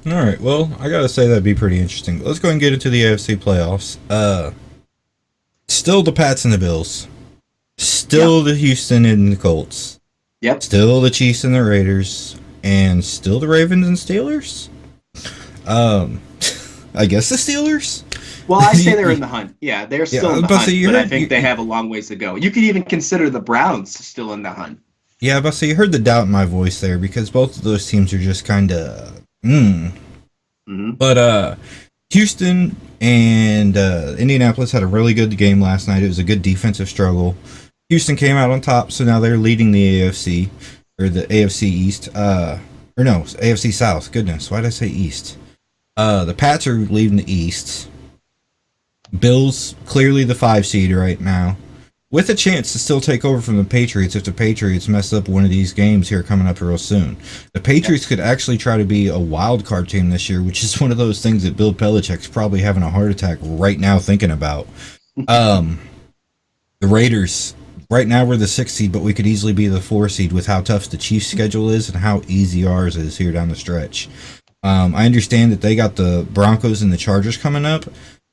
All right. Well, I gotta say that'd be pretty interesting. Let's go and get into the AFC playoffs. Still the Pats and the Bills. Yep. Still the Houston and the Colts. Yep. Still the Chiefs and the Raiders. And still the Ravens and Steelers. Um, I guess the Steelers. Well, I say they're in the hunt. Yeah, they're Yeah, I still was in the about to say hunt, you but I heard. think they have a long ways to go. You could even consider the Browns still in the hunt. Yeah, I was about to say you heard the doubt in my voice there because both of those teams are just kind of. Hmm. But Houston and Indianapolis had a really good game last night. It was a good defensive struggle. Houston came out on top, so now they're leading the AFC or the AFC East. Or no, AFC South. Goodness, why did I say East? The Pats are leading the East. Bills clearly the 5 seed right now, with a chance to still take over from the Patriots if the Patriots mess up one of these games here coming up real soon. The Patriots could actually try to be a wild card team this year, which is one of those things that Bill Belichick's probably having a heart attack right now thinking about. Um, the Raiders, right now we're the 6 seed, but we could easily be the 4 seed with how tough the Chiefs' schedule is and how easy ours is here down the stretch. I understand that they got the Broncos and the Chargers coming up,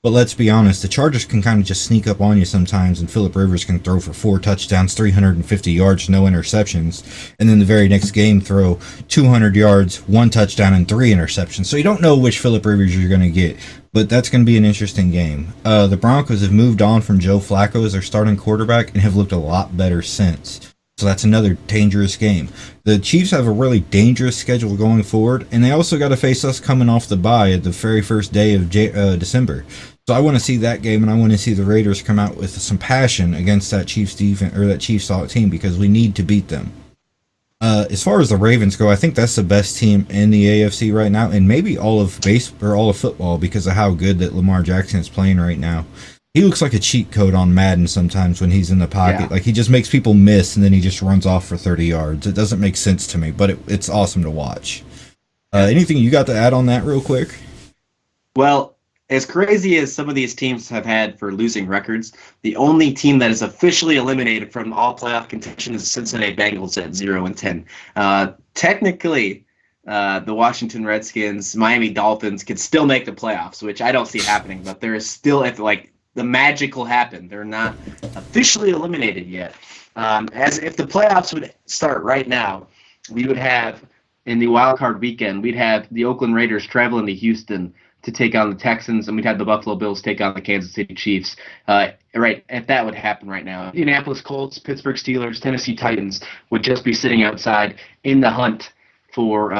but let's be honest, the Chargers can kind of just sneak up on you sometimes, and Phillip Rivers can throw for 4 touchdowns, 350 yards, no interceptions, and then the very next game throw 200 yards, 1 touchdown, and 3 interceptions. So you don't know which Phillip Rivers you're going to get, but that's going to be an interesting game. The Broncos have moved on from Joe Flacco as their starting quarterback and have looked a lot better since. So that's another dangerous game. The Chiefs have a really dangerous schedule going forward, and they also got to face us coming off the bye at the very first day of December. So I want to see that game, and I want to see the Raiders come out with some passion against that Chiefs defense or that Chiefs team because we need to beat them. As far as the Ravens go, I think that's the best team in the AFC right now, and maybe all of base or all of football because of how good that Lamar Jackson is playing right now. He looks like a cheat code on Madden sometimes when he's in the pocket. Yeah. Like he just makes people miss and then he just runs off for 30 yards. It doesn't make sense to me, but it's awesome to watch. Anything you got to add on that real quick? Well, as crazy as some of these teams have had for losing records, the only team that is officially eliminated from all playoff contention is the Cincinnati Bengals at 0-10. Technically, the Washington Redskins, Miami Dolphins could still make the playoffs, which I don't see happening. But there is still, if like the magic will happen, they're not officially eliminated yet. As if the playoffs would start right now, we would have in the wild card weekend, we'd have the Oakland Raiders traveling to Houston to take on the Texans, and we'd have the Buffalo Bills take on the Kansas City Chiefs. Right, if that would happen right now, Indianapolis Colts, Pittsburgh Steelers, Tennessee Titans would just be sitting outside in the hunt for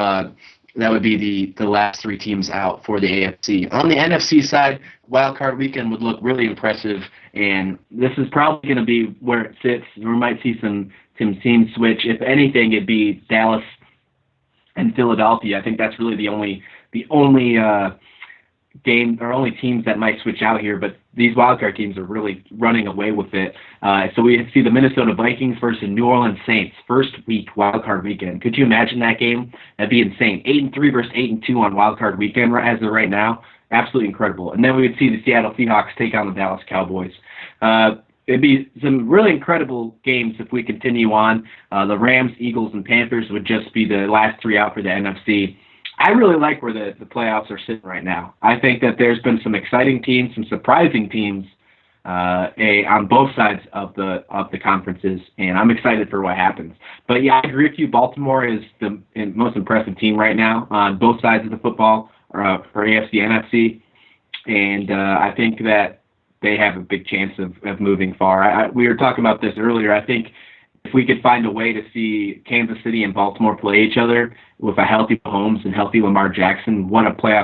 that would be the last 3 teams out for the AFC. On the NFC side, wild card weekend would look really impressive, and this is probably going to be where it sits. We might see some team switch. If anything, it'd be Dallas and Philadelphia. I think that's really the only game or only teams that might switch out here, but these wildcard teams are really running away with it. So we see the Minnesota Vikings versus New Orleans Saints first week wildcard weekend. Could you imagine that game? That'd be insane. 8-3 versus 8-2 on wildcard weekend as of right now. Absolutely incredible. And then we would see the Seattle Seahawks take on the Dallas Cowboys. It'd be some really incredible games if we continue on. The Rams, Eagles, and Panthers would just be the last 3 out for the NFC. I really like where the playoffs are sitting right now. I think that there's been some exciting teams, some surprising teams on both sides of the conferences, and I'm excited for what happens. But yeah, I agree with you. Baltimore is the most impressive team right now on both sides of the football for AFC, NFC, and I think that they have a big chance of moving far. We were talking about this earlier. I think if we could find a way to see Kansas City and Baltimore play each other with a healthy Mahomes and healthy Lamar Jackson, what a playoff